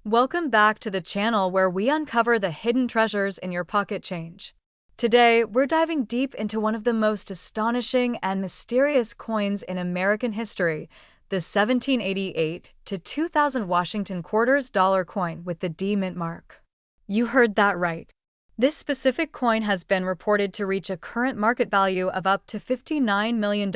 Welcome back to the channel where we uncover the hidden treasures in your pocket change. Today, we're diving deep into one of the most astonishing and mysterious coins in American history, the 1788 to 2000 Washington quarters dollar coin with the D mint mark. You heard that right. This specific coin has been reported to reach a current market value of up to $59 million,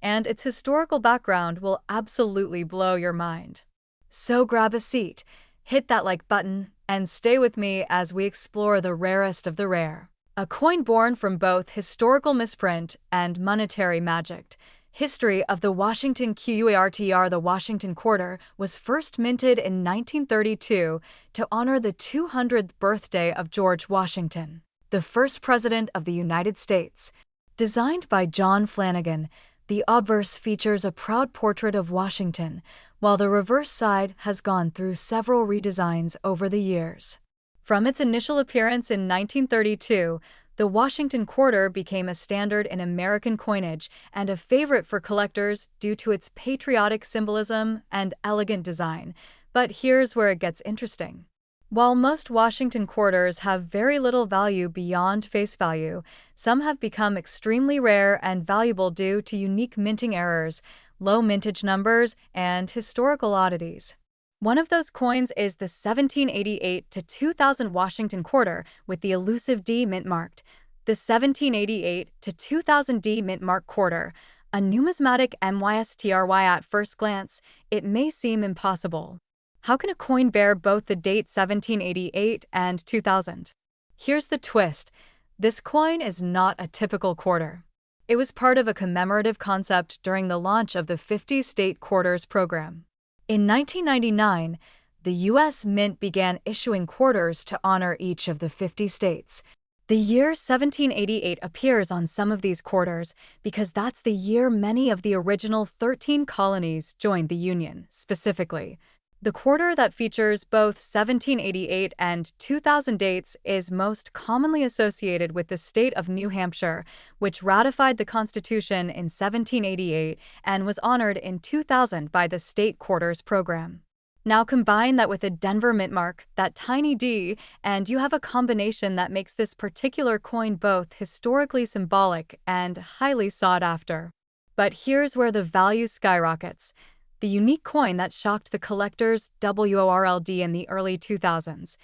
and its historical background will absolutely blow your mind. So grab a seat, hit that like button, and stay with me as we explore the rarest of the rare. A coin born from both historical misprint and monetary magic. History of the Washington QUARTR. The Washington Quarter was first minted in 1932 to honor the 200th birthday of George Washington, the first president of the United States. Designed by John Flanagan, the obverse features a proud portrait of Washington, while the reverse side has gone through several redesigns over the years. From its initial appearance in 1932, the Washington Quarter became a standard in American coinage and a favorite for collectors due to its patriotic symbolism and elegant design. But here's where it gets interesting. While most Washington quarters have very little value beyond face value, some have become extremely rare and valuable due to unique minting errors, low mintage numbers, and historical oddities. One of those coins is the 1788 to 2000 Washington Quarter with the elusive D mint marked. The 1788 to 2000 D mint mark quarter, a numismatic MYSTRY. At first glance, it may seem impossible. How can a coin bear both the date 1788 and 2000? Here's the twist. This coin is not a typical quarter. It was part of a commemorative concept during the launch of the 50 state quarters program. In 1999, the U.S. Mint began issuing quarters to honor each of the 50 states. The year 1788 appears on some of these quarters because that's the year many of the original 13 colonies joined the Union, specifically. The quarter that features both 1788 and 2000 dates is most commonly associated with the state of New Hampshire, which ratified the Constitution in 1788 and was honored in 2000 by the State Quarters Program. Now combine that with a Denver mint mark, that tiny D, and you have a combination that makes this particular coin both historically symbolic and highly sought after. But here's where the value skyrockets. The unique coin that shocked the collectors WORLD in the early 2000s.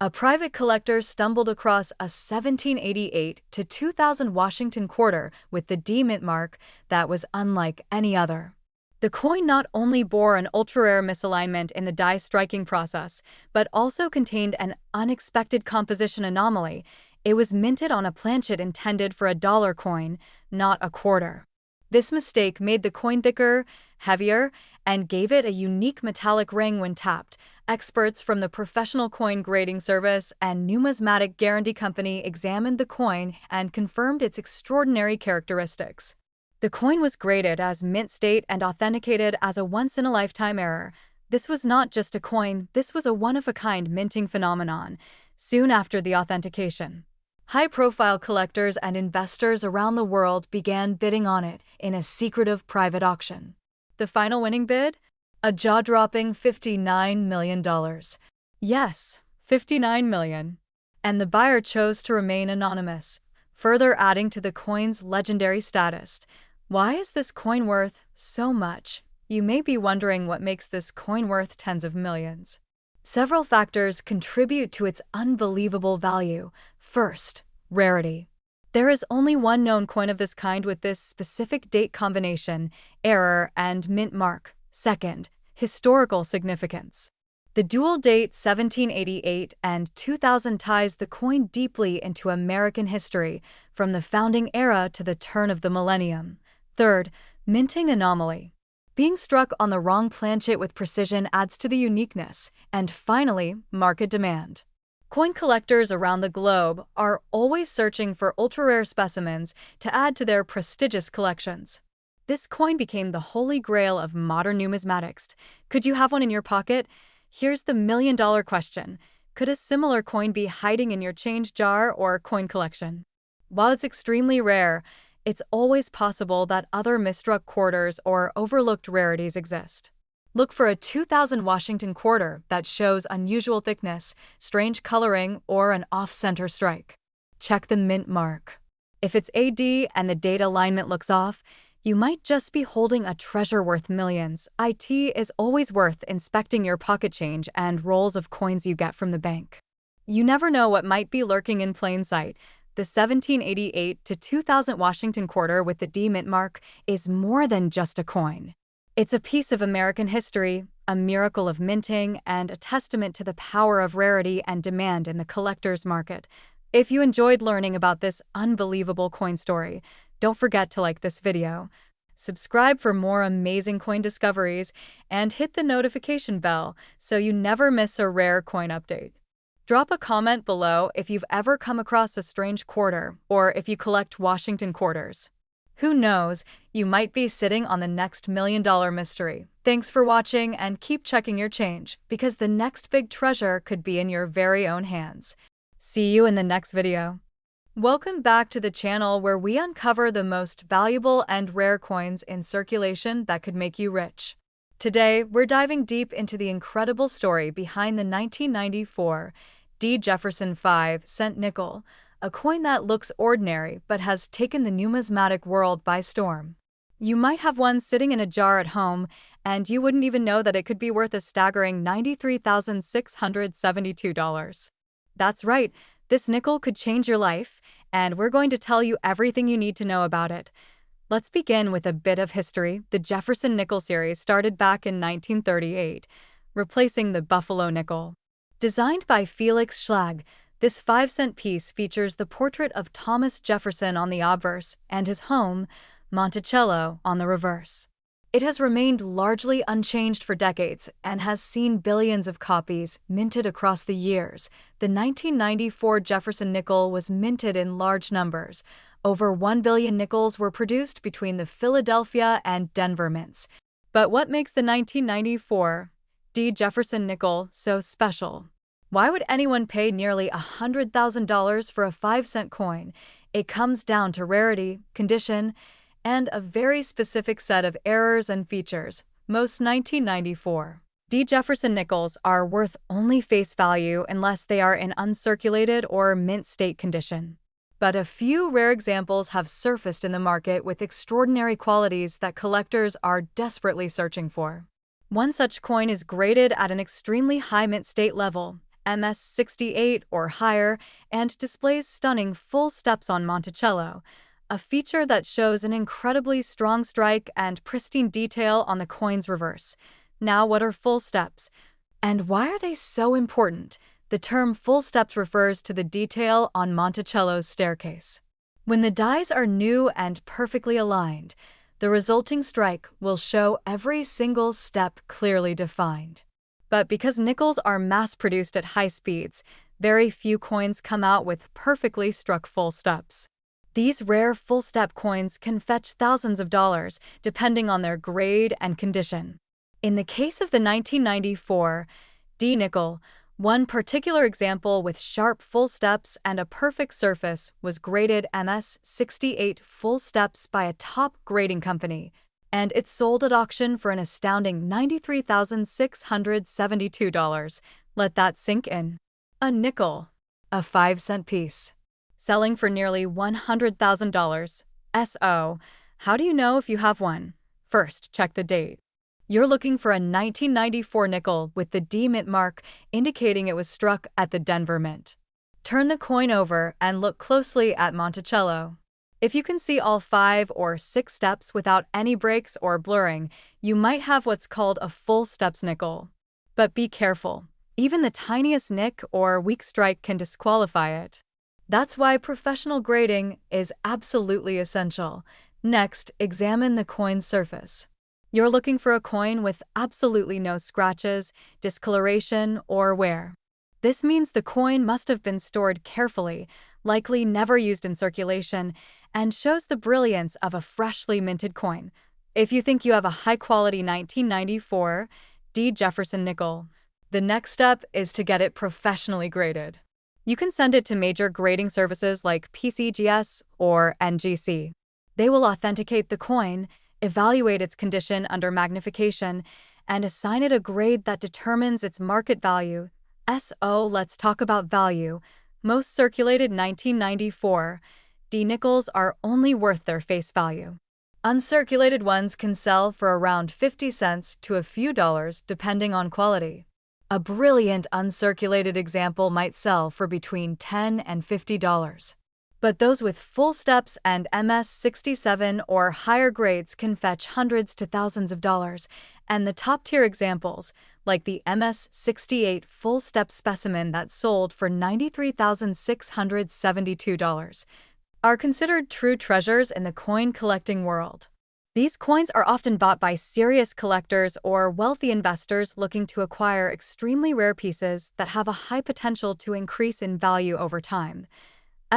A private collector stumbled across a 1788 to 2000 Washington Quarter with the D mint mark that was unlike any other. The coin not only bore an ultra-rare misalignment in the die striking process, but also contained an unexpected composition anomaly. It was minted on a planchet intended for a dollar coin, not a quarter. This mistake made the coin thicker, heavier, and gave it a unique metallic ring when tapped. Experts from the Professional Coin Grading Service and Numismatic Guarantee Company examined the coin and confirmed its extraordinary characteristics. The coin was graded as mint state and authenticated as a once-in-a-lifetime error. This was not just a coin, this was a one-of-a-kind minting phenomenon. Soon after the authentication, high-profile collectors and investors around the world began bidding on it in a secretive private auction. The final winning bid? A jaw-dropping $59 million. Yes, $59 million. And the buyer chose to remain anonymous, further adding to the coin's legendary status. Why is this coin worth so much? You may be wondering what makes this coin worth tens of millions. Several factors contribute to its unbelievable value. First, rarity. There is only one known coin of this kind with this specific date combination, error, and mint mark. Second, historical significance. The dual date 1788 and 2000 ties the coin deeply into American history, from the founding era to the turn of the millennium. Third, minting anomaly. Being struck on the wrong planchet with precision adds to the uniqueness. And finally, market demand. Coin collectors around the globe are always searching for ultra-rare specimens to add to their prestigious collections. This coin became the holy grail of modern numismatics. Could you have one in your pocket? Here's the million-dollar question. Could a similar coin be hiding in your change jar or coin collection? While it's extremely rare, it's always possible that other misstruck quarters or overlooked rarities exist. Look for a 2000 Washington quarter that shows unusual thickness, strange coloring, or an off-center strike. Check the mint mark. If it's AD and the date alignment looks off, you might just be holding a treasure worth millions. It is always worth inspecting your pocket change and rolls of coins you get from the bank. You never know what might be lurking in plain sight. The 1788 to 2000 Washington quarter with the D mint mark is more than just a coin. It's a piece of American history, a miracle of minting, and a testament to the power of rarity and demand in the collector's market. If you enjoyed learning about this unbelievable coin story, don't forget to like this video, subscribe for more amazing coin discoveries, and hit the notification bell so you never miss a rare coin update. Drop a comment below if you've ever come across a strange quarter or if you collect Washington quarters. Who knows, you might be sitting on the next million-dollar mystery. Thanks for watching and keep checking your change because the next big treasure could be in your very own hands. See you in the next video. Welcome back to the channel where we uncover the most valuable and rare coins in circulation that could make you rich. Today, we're diving deep into the incredible story behind the 1994 D. Jefferson 5-cent nickel, a coin that looks ordinary but has taken the numismatic world by storm. You might have one sitting in a jar at home, and you wouldn't even know that it could be worth a staggering $93,672. That's right, this nickel could change your life, and we're going to tell you everything you need to know about it. Let's begin with a bit of history. The Jefferson nickel series started back in 1938, replacing the Buffalo nickel. Designed by Felix Schlag, this 5-cent piece features the portrait of Thomas Jefferson on the obverse and his home, Monticello, on the reverse. It has remained largely unchanged for decades and has seen billions of copies minted across the years. The 1994 Jefferson nickel was minted in large numbers. Over 1 billion nickels were produced between the Philadelphia and Denver mints. But what makes the 1994 D. Jefferson nickel so special? Why would anyone pay nearly $100,000 for a 5-cent coin? It comes down to rarity, condition, and a very specific set of errors and features. Most 1994 D. Jefferson nickels are worth only face value unless they are in uncirculated or mint state condition. But a few rare examples have surfaced in the market with extraordinary qualities that collectors are desperately searching for. One such coin is graded at an extremely high mint state level, MS 68 or higher, and displays stunning full steps on Monticello, a feature that shows an incredibly strong strike and pristine detail on the coin's reverse. Now, what are full steps? And why are they so important? The term full steps refers to the detail on Monticello's staircase. When the dies are new and perfectly aligned, the resulting strike will show every single step clearly defined. But because nickels are mass-produced at high speeds, very few coins come out with perfectly struck full steps. These rare full-step coins can fetch thousands of dollars, depending on their grade and condition. In the case of the 1994 D. nickel, one particular example with sharp full steps and a perfect surface was graded MS 68 full steps by a top grading company, and it sold at auction for an astounding $93,672. Let that sink in. A nickel, a 5-cent piece, selling for nearly $100,000. So, how do you know if you have one? First, check the date. You're looking for a 1994 nickel with the D mint mark indicating it was struck at the Denver Mint. Turn the coin over and look closely at Monticello. If you can see all 5 or 6 steps without any breaks or blurring, you might have what's called a full steps nickel. But be careful. Even the tiniest nick or weak strike can disqualify it. That's why professional grading is absolutely essential. Next, examine the coin's surface. You're looking for a coin with absolutely no scratches, discoloration, or wear. This means the coin must have been stored carefully, likely never used in circulation, and shows the brilliance of a freshly minted coin. If you think you have a high-quality 1994 D. Jefferson nickel, the next step is to get it professionally graded. You can send it to major grading services like PCGS or NGC. They will authenticate the coin, evaluate its condition under magnification, and assign it a grade that determines its market value. So let's talk about value. Most circulated 1994 D nickels are only worth their face value. Uncirculated ones can sell for around 50 cents to a few dollars depending on quality. A brilliant uncirculated example might sell for between $10 and $50. But those with full steps and MS-67 or higher grades can fetch hundreds to thousands of dollars, and the top-tier examples, like the MS-68 full step specimen that sold for $93,672, are considered true treasures in the coin collecting world. These coins are often bought by serious collectors or wealthy investors looking to acquire extremely rare pieces that have a high potential to increase in value over time.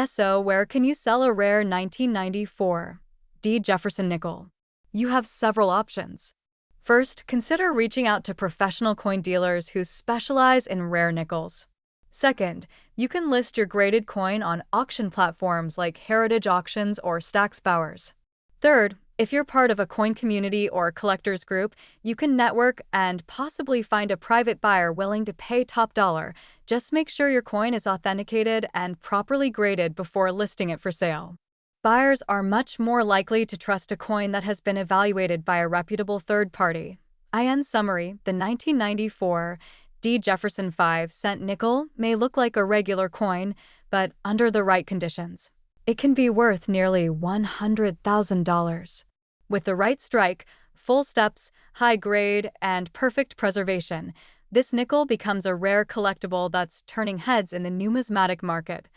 So, where can you sell a rare 1994 D. Jefferson nickel? You have several options. First, consider reaching out to professional coin dealers who specialize in rare nickels. Second, you can list your graded coin on auction platforms like Heritage Auctions or Stack's Bowers. Third, if you're part of a coin community or collectors group, you can network and possibly find a private buyer willing to pay top dollar. Just make sure your coin is authenticated and properly graded before listing it for sale. Buyers are much more likely to trust a coin that has been evaluated by a reputable third party. In summary, the 1994 D. Jefferson 5-cent nickel may look like a regular coin, but under the right conditions, it can be worth nearly $100,000. With the right strike, full steps, high grade, and perfect preservation, this nickel becomes a rare collectible that's turning heads in the numismatic market.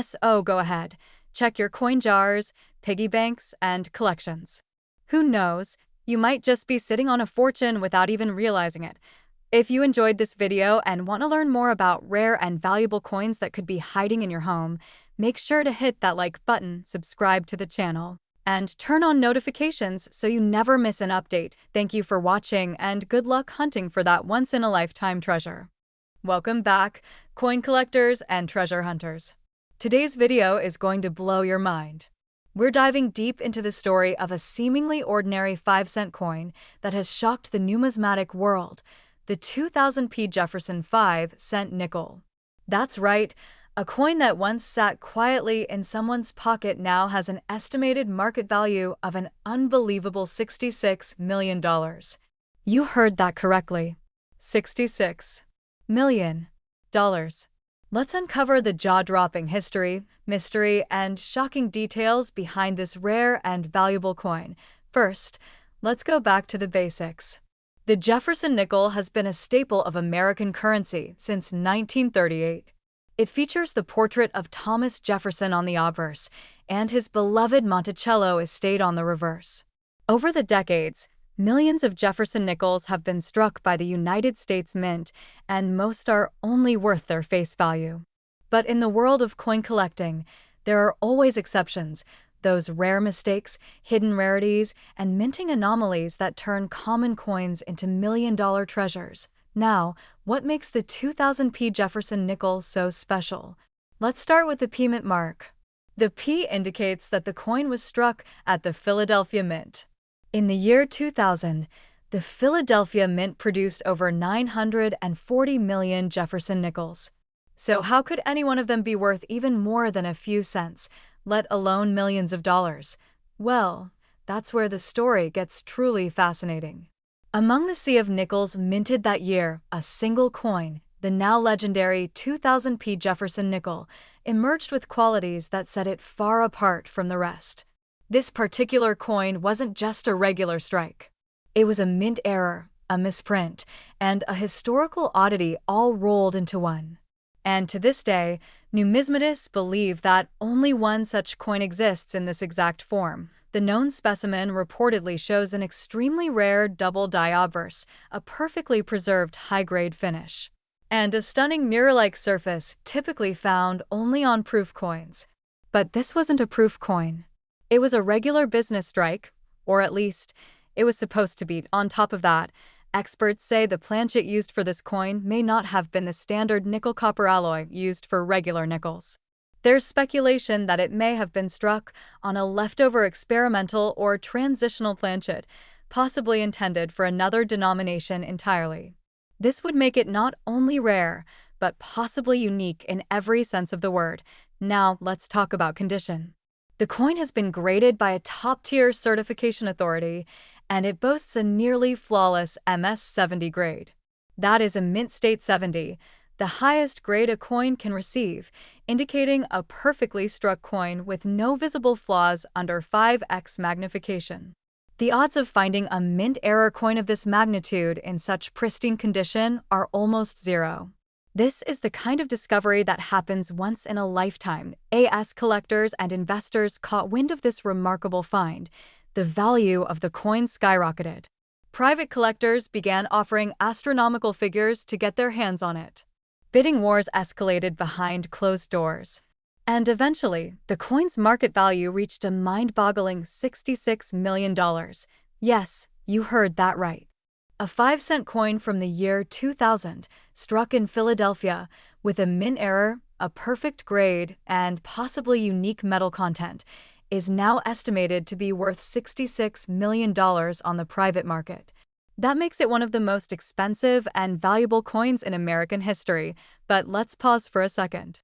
So go ahead, check your coin jars, piggy banks, and collections. Who knows, you might just be sitting on a fortune without even realizing it. If you enjoyed this video and want to learn more about rare and valuable coins that could be hiding in your home, make sure to hit that like button, subscribe to the channel, and turn on notifications so you never miss an update. Thank you for watching and good luck hunting for that once-in-a-lifetime treasure. Welcome back, coin collectors and treasure hunters. Today's video is going to blow your mind. We're diving deep into the story of a seemingly ordinary 5-cent coin that has shocked the numismatic world, the 2000 P. Jefferson 5-cent nickel. That's right, a coin that once sat quietly in someone's pocket now has an estimated market value of an unbelievable $66 million. You heard that correctly. $66 million. Let's uncover the jaw-dropping history, mystery, and shocking details behind this rare and valuable coin. First, let's go back to the basics. The Jefferson nickel has been a staple of American currency since 1938. It features the portrait of Thomas Jefferson on the obverse, and his beloved Monticello is stayed on the reverse. Over the decades, millions of Jefferson nickels have been struck by the United States Mint, and most are only worth their face value. But in the world of coin collecting, there are always exceptions, those rare mistakes, hidden rarities, and minting anomalies that turn common coins into million-dollar treasures. Now, what makes the 2000 P. Jefferson nickel so special? Let's start with the P mint mark. The P indicates that the coin was struck at the Philadelphia Mint. In the year 2000, the Philadelphia Mint produced over 940 million Jefferson nickels. So how could any one of them be worth even more than a few cents, let alone millions of dollars? Well, that's where the story gets truly fascinating. Among the sea of nickels minted that year, a single coin, the now legendary 2000 P. Jefferson nickel, emerged with qualities that set it far apart from the rest. This particular coin wasn't just a regular strike. It was a mint error, a misprint, and a historical oddity all rolled into one. And to this day, numismatists believe that only one such coin exists in this exact form. The known specimen reportedly shows an extremely rare double die obverse, a perfectly preserved high-grade finish, and a stunning mirror-like surface typically found only on proof coins. But this wasn't a proof coin. It was a regular business strike, or at least, it was supposed to be. On top of that, experts say the planchet used for this coin may not have been the standard nickel-copper alloy used for regular nickels. There's speculation that it may have been struck on a leftover experimental or transitional planchet, possibly intended for another denomination entirely. This would make it not only rare, but possibly unique in every sense of the word. Now, let's talk about condition. The coin has been graded by a top-tier certification authority, and it boasts a nearly flawless MS-70 grade. That is a mint state 70, the highest grade a coin can receive, indicating a perfectly struck coin with no visible flaws under 5x magnification. The odds of finding a mint error coin of this magnitude in such pristine condition are almost zero. This is the kind of discovery that happens once in a lifetime. As collectors and investors caught wind of this remarkable find, the value of the coin skyrocketed. Private collectors began offering astronomical figures to get their hands on it. Bidding wars escalated behind closed doors. And eventually, the coin's market value reached a mind-boggling $66 million. Yes, you heard that right. A 5-cent coin from the year 2000, struck in Philadelphia, with a mint error, a perfect grade, and possibly unique metal content, is now estimated to be worth $66 million on the private market. That makes it one of the most expensive and valuable coins in American history, but let's pause for a second.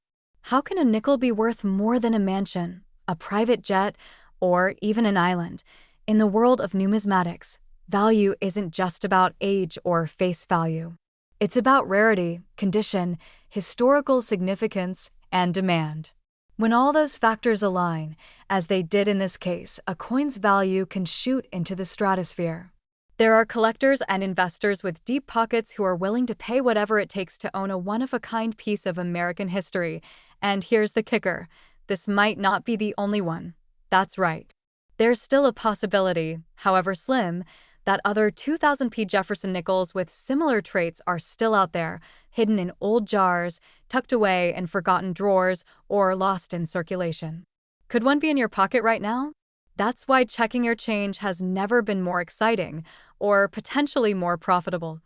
How can a nickel be worth more than a mansion, a private jet, or even an island? In the world of numismatics, value isn't just about age or face value. It's about rarity, condition, historical significance, and demand. When all those factors align, as they did in this case, a coin's value can shoot into the stratosphere. There are collectors and investors with deep pockets who are willing to pay whatever it takes to own a one-of-a-kind piece of American history. And here's the kicker: this might not be the only one. That's right. There's still a possibility, however slim, that other 2000p Jefferson nickels with similar traits are still out there, hidden in old jars, tucked away in forgotten drawers, or lost in circulation. Could one be in your pocket right now? That's why checking your change has never been more exciting, or potentially more profitable.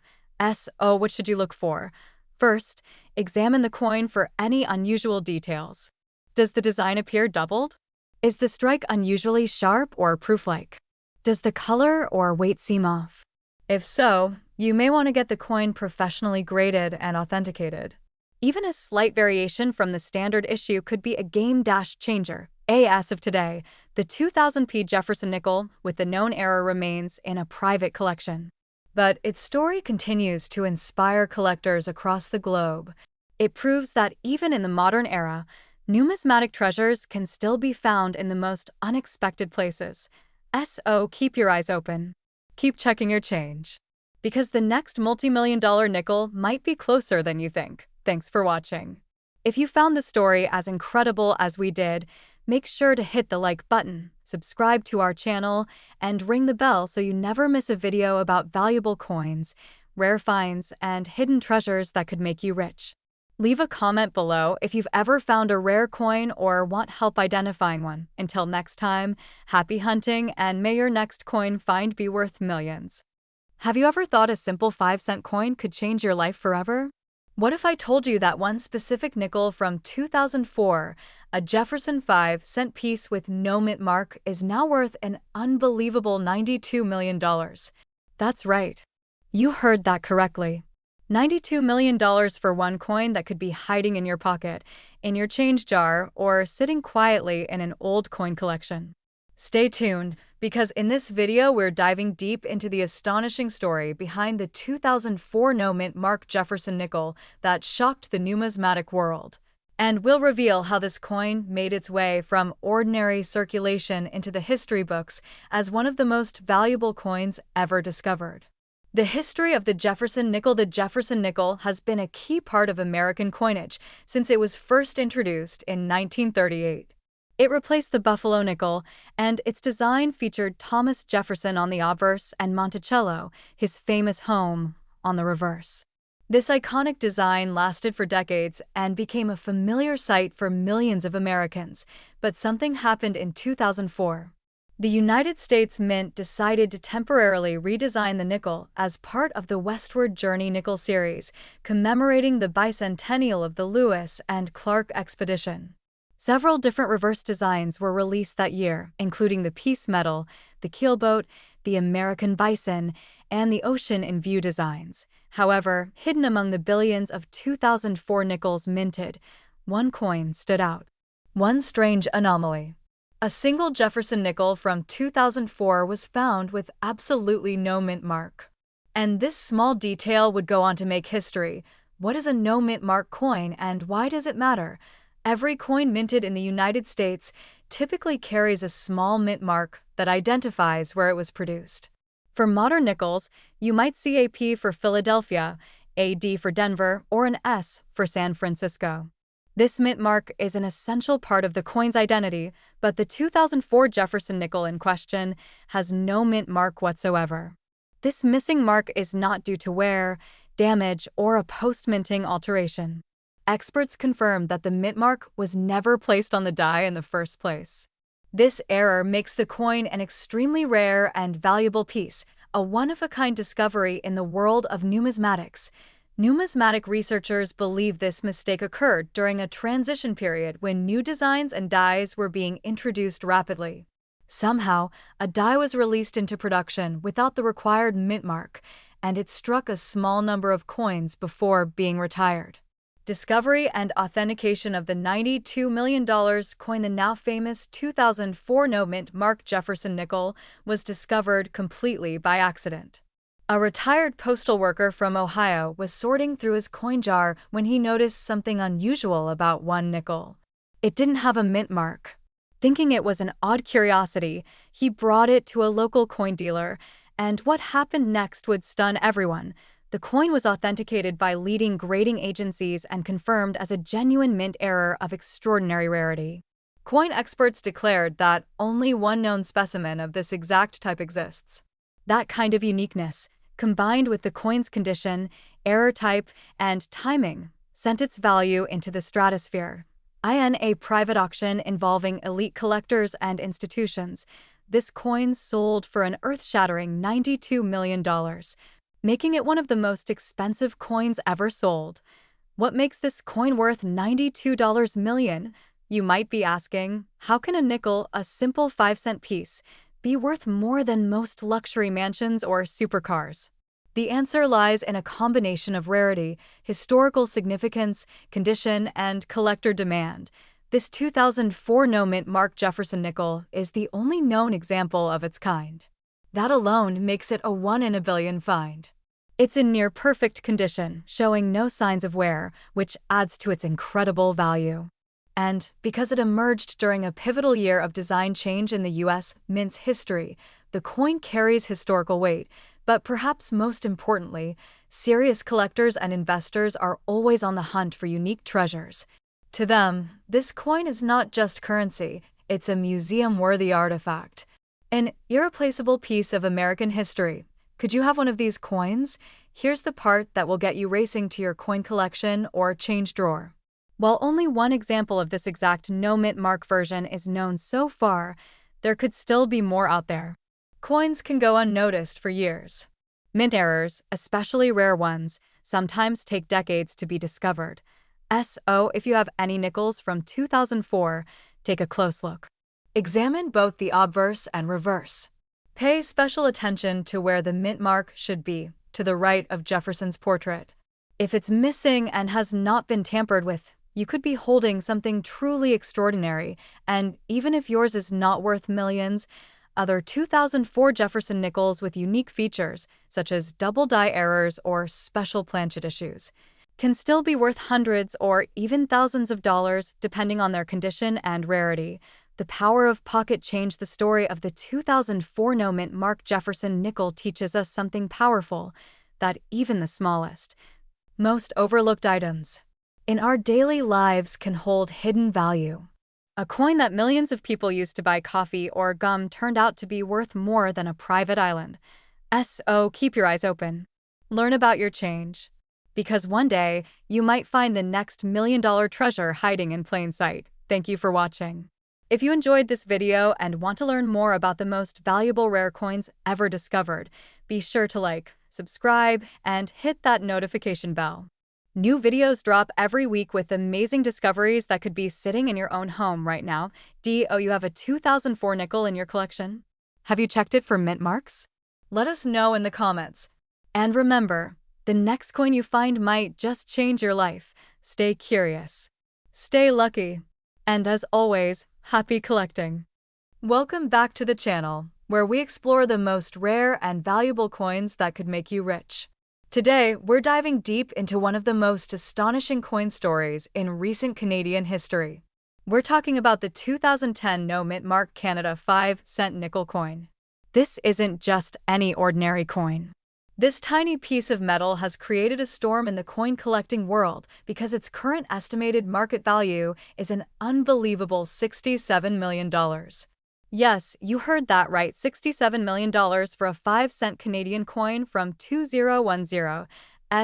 What should you look for? First, examine the coin for any unusual details. Does the design appear doubled? Is the strike unusually sharp or proof-like? Does the color or weight seem off? If so, you may want to get the coin professionally graded and authenticated. Even a slight variation from the standard issue could be a game-changer. As of today, the 2000p Jefferson nickel with the known error remains in a private collection. But its story continues to inspire collectors across the globe. It proves that even in the modern era, numismatic treasures can still be found in the most unexpected places. Keep your eyes open. Keep checking your change, because the next multi-million-dollar nickel might be closer than you think. Thanks for watching. If you found the story as incredible as we did, make sure to hit the like button, subscribe to our channel, and ring the bell so you never miss a video about valuable coins, rare finds, and hidden treasures that could make you rich. Leave a comment below if you've ever found a rare coin or want help identifying one. Until next time, happy hunting, and may your next coin find be worth millions. Have you ever thought a simple 5-cent coin could change your life forever? What if I told you that one specific nickel from 2004, a Jefferson 5-cent piece with no mint mark, is now worth an unbelievable $92 million? That's right. You heard that correctly. $92 million for one coin that could be hiding in your pocket, in your change jar, or sitting quietly in an old coin collection. Stay tuned, because in this video we're diving deep into the astonishing story behind the 2004 no-mint mark Jefferson nickel that shocked the numismatic world. And we'll reveal how this coin made its way from ordinary circulation into the history books as one of the most valuable coins ever discovered. The history of the Jefferson nickel. The Jefferson nickel has been a key part of American coinage since it was first introduced in 1938. It replaced the Buffalo nickel, and its design featured Thomas Jefferson on the obverse and Monticello, his famous home, on the reverse. This iconic design lasted for decades and became a familiar sight for millions of Americans, but something happened in 2004. The United States Mint decided to temporarily redesign the nickel as part of the Westward Journey nickel series, commemorating the bicentennial of the Lewis and Clark expedition. Several different reverse designs were released that year, including the Peace Medal, the Keelboat, the American bison, and the ocean in view designs. However, hidden among the billions of 2004 nickels minted, one coin stood out. One strange anomaly. A single Jefferson nickel from 2004 was found with absolutely no mint mark. And this small detail would go on to make history. What is a no mint mark coin and why does it matter? Every coin minted in the United States typically carries a small mint mark that identifies where it was produced. For modern nickels, you might see a P for Philadelphia, a D for Denver, or an S for San Francisco. This mint mark is an essential part of the coin's identity, but the 2004 Jefferson nickel in question has no mint mark whatsoever. This missing mark is not due to wear, damage, or a post-minting alteration. Experts confirmed that the mint mark was never placed on the die in the first place. This error makes the coin an extremely rare and valuable piece, a one-of-a-kind discovery in the world of numismatics. Numismatic researchers believe this mistake occurred during a transition period when new designs and dies were being introduced rapidly. Somehow, a die was released into production without the required mint mark, and it struck a small number of coins before being retired. Discovery and authentication of the $92 million coin, the now famous 2004 no-mint mark Jefferson nickel, was discovered completely by accident. A retired postal worker from Ohio was sorting through his coin jar when he noticed something unusual about one nickel. It didn't have a mint mark. Thinking it was an odd curiosity, he brought it to a local coin dealer, and what happened next would stun everyone. The coin was authenticated by leading grading agencies and confirmed as a genuine mint error of extraordinary rarity. Coin experts declared that only one known specimen of this exact type exists. That kind of uniqueness, combined with the coin's condition, error type, and timing, sent its value into the stratosphere. In a private auction involving elite collectors and institutions, this coin sold for an earth-shattering $92 million, making it one of the most expensive coins ever sold. What makes this coin worth $92 million? You might be asking, how can a nickel, a simple 5-cent piece, be worth more than most luxury mansions or supercars? The answer lies in a combination of rarity, historical significance, condition, and collector demand. This 2004 no-mint mark Jefferson nickel is the only known example of its kind. That alone makes it a 1 in a billion find. It's in near-perfect condition, showing no signs of wear, which adds to its incredible value. And because it emerged during a pivotal year of design change in the U.S. mint's history, the coin carries historical weight. But perhaps most importantly, serious collectors and investors are always on the hunt for unique treasures. To them, this coin is not just currency, it's a museum-worthy artifact. An irreplaceable piece of American history. Could you have one of these coins? Here's the part that will get you racing to your coin collection or change drawer. While only one example of this exact no-mint mark version is known so far, there could still be more out there. Coins can go unnoticed for years. Mint errors, especially rare ones, sometimes take decades to be discovered. So, if you have any nickels from 2004, take a close look. Examine both the obverse and reverse. Pay special attention to where the mint mark should be, to the right of Jefferson's portrait. If it's missing and has not been tampered with, you could be holding something truly extraordinary, and even if yours is not worth millions, other 2004 Jefferson nickels with unique features, such as double die errors or special planchet issues, can still be worth hundreds or even thousands of dollars depending on their condition and rarity. The power of pocket change. The story of the 2004 no-mint mark Jefferson nickel teaches us something powerful, that even the smallest, most overlooked items in our daily lives can hold hidden value. A coin that millions of people used to buy coffee or gum turned out to be worth more than a private island. So keep your eyes open. Learn about your change. Because one day, you might find the next million-dollar treasure hiding in plain sight. Thank you for watching. If you enjoyed this video and want to learn more about the most valuable rare coins ever discovered, be sure to like, subscribe, and hit that notification bell. New videos drop every week with amazing discoveries that could be sitting in your own home right now. You have a 2004 nickel in your collection? Have you checked it for mint marks? Let us know in the comments. And remember, the next coin you find might just change your life. Stay curious. Stay lucky. And as always, happy collecting. Welcome back to the channel, where we explore the most rare and valuable coins that could make you rich. Today, we're diving deep into one of the most astonishing coin stories in recent Canadian history. We're talking about the 2010 No Mint Mark Canada 5-cent nickel coin. This isn't just any ordinary coin. This tiny piece of metal has created a storm in the coin collecting world because its current estimated market value is an unbelievable $67 million. Yes, you heard that right, $67 million for a 5-cent Canadian coin from 2010.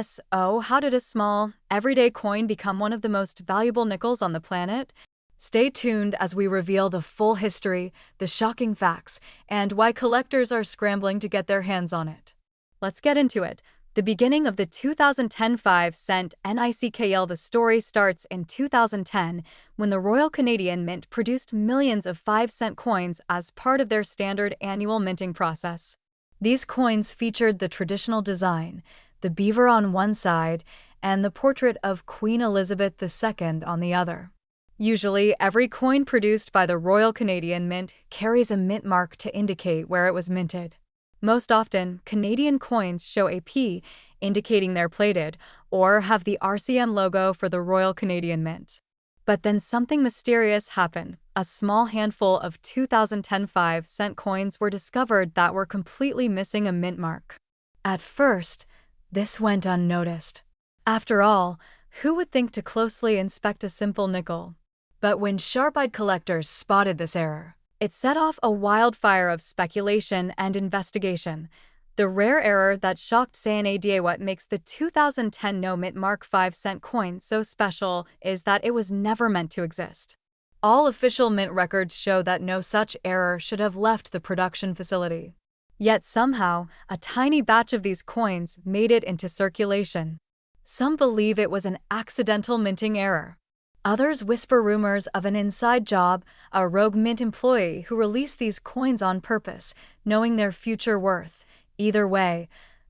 So, how did a small, everyday coin become one of the most valuable nickels on the planet? Stay tuned as we reveal the full history, the shocking facts, and why collectors are scrambling to get their hands on it. Let's get into it. The beginning of the 2010 5-cent nickel. The story starts in 2010 when the Royal Canadian Mint produced millions of 5-cent coins as part of their standard annual minting process. These coins featured the traditional design, the beaver on one side and the portrait of Queen Elizabeth II on the other. Usually, every coin produced by the Royal Canadian Mint carries a mint mark to indicate where it was minted. Most often, Canadian coins show a P, indicating they're plated, or have the RCM logo for the Royal Canadian Mint. But then something mysterious happened. A small handful of 2010 5-cent coins were discovered that were completely missing a mint mark. At first, this went unnoticed. After all, who would think to closely inspect a simple nickel? But when sharp-eyed collectors spotted this error, it set off a wildfire of speculation and investigation. The rare error that shocked CNADA. What makes the 2010 No Mint Mark 5-cent coin so special is that it was never meant to exist. All official mint records show that no such error should have left the production facility. Yet somehow, a tiny batch of these coins made it into circulation. Some believe it was an accidental minting error. Others whisper rumors of an inside job, a rogue mint employee who released these coins on purpose, knowing their future worth. Either way,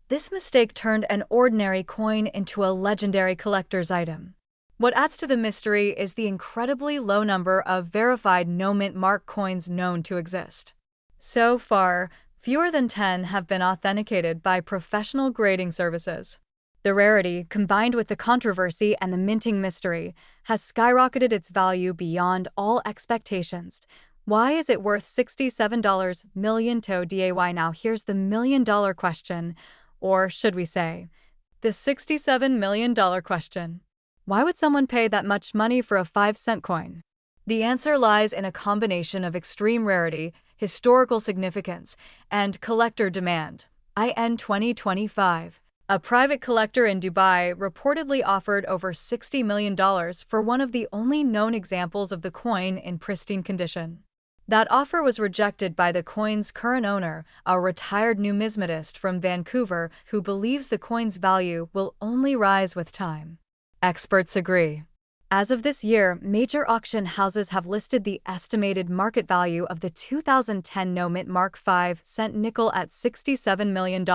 this mistake turned an ordinary coin into a legendary collector's item. What adds to the mystery is the incredibly low number of verified no mint mark coins known to exist. So far, fewer than 10 have been authenticated by professional grading services. The rarity, combined with the controversy and the minting mystery, has skyrocketed its value beyond all expectations. Why is it worth $67 million to DAY? Now here's the million-dollar question, or should we say, the $67 million question. Why would someone pay that much money for a 5-cent coin? The answer lies in a combination of extreme rarity, historical significance, and collector demand. In 2025. A private collector in Dubai reportedly offered over $60 million for one of the only known examples of the coin in pristine condition. That offer was rejected by the coin's current owner, a retired numismatist from Vancouver who believes the coin's value will only rise with time. Experts agree. As of this year, major auction houses have listed the estimated market value of the 2010 No Mint Mark 5-cent nickel at $67 million.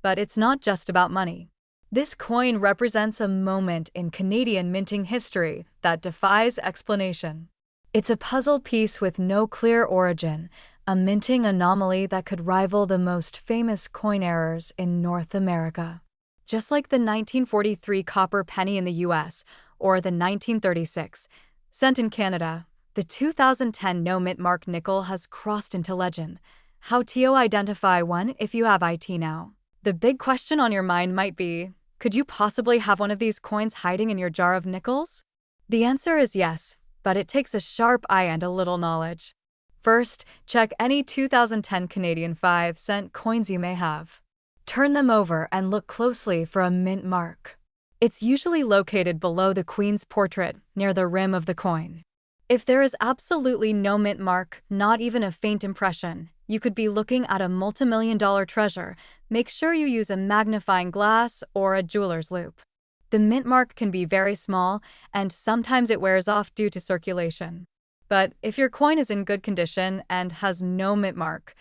But it's not just about money. This coin represents a moment in Canadian minting history that defies explanation. It's a puzzle piece with no clear origin, a minting anomaly that could rival the most famous coin errors in North America. Just like the 1943 copper penny in the US or the 1936 cent in Canada, the 2010 No Mint Mark nickel has crossed into legend. How to identify one if you have it now? The big question on your mind might be, could you possibly have one of these coins hiding in your jar of nickels? The answer is yes, but it takes a sharp eye and a little knowledge. First, check any 2010 Canadian 5-cent coins you may have. Turn them over and look closely for a mint mark. It's usually located below the Queen's portrait, near the rim of the coin. If there is absolutely no mint mark, not even a faint impression, you could be looking at a multimillion-dollar treasure. Make sure you use a magnifying glass or a jeweler's loupe. The mint mark can be very small, and sometimes it wears off due to circulation. But if your coin is in good condition and has no mint mark,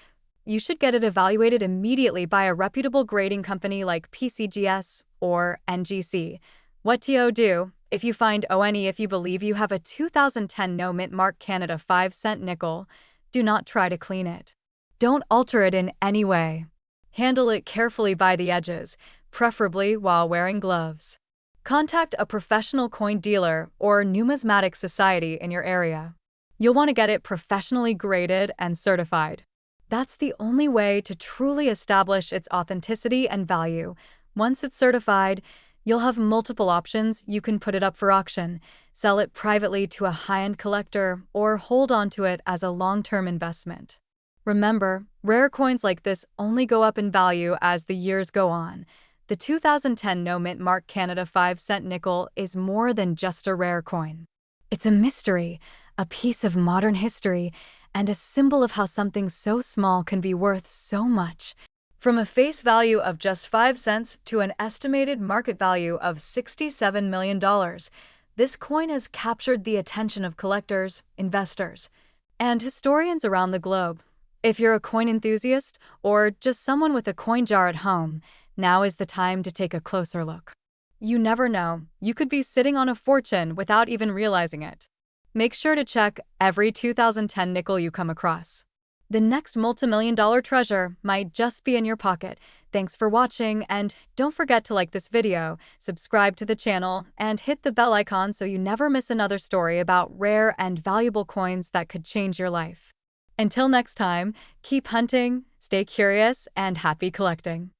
You should get it evaluated immediately by a reputable grading company like PCGS or NGC. What to do? If you find ONE, if you believe you have a 2010 no mint mark Canada 5-cent nickel, do not try to clean it. Don't alter it in any way. Handle it carefully by the edges, preferably while wearing gloves. Contact a professional coin dealer or numismatic society in your area. You'll want to get it professionally graded and certified. That's the only way to truly establish its authenticity and value. Once it's certified, you'll have multiple options. You can put it up for auction, sell it privately to a high-end collector, or hold on to it as a long-term investment. Remember, rare coins like this only go up in value as the years go on. The 2010 no mint mark Canada 5-cent nickel is more than just a rare coin. It's a mystery, a piece of modern history, and a symbol of how something so small can be worth so much. From a face value of just 5 cents to an estimated market value of $67 million, this coin has captured the attention of collectors, investors, and historians around the globe. If you're a coin enthusiast or just someone with a coin jar at home, now is the time to take a closer look. You never know, you could be sitting on a fortune without even realizing it. Make sure to check every 2010 nickel you come across. The next multimillion-dollar treasure might just be in your pocket. Thanks for watching, and don't forget to like this video, subscribe to the channel, and hit the bell icon so you never miss another story about rare and valuable coins that could change your life. Until next time, keep hunting, stay curious, and happy collecting.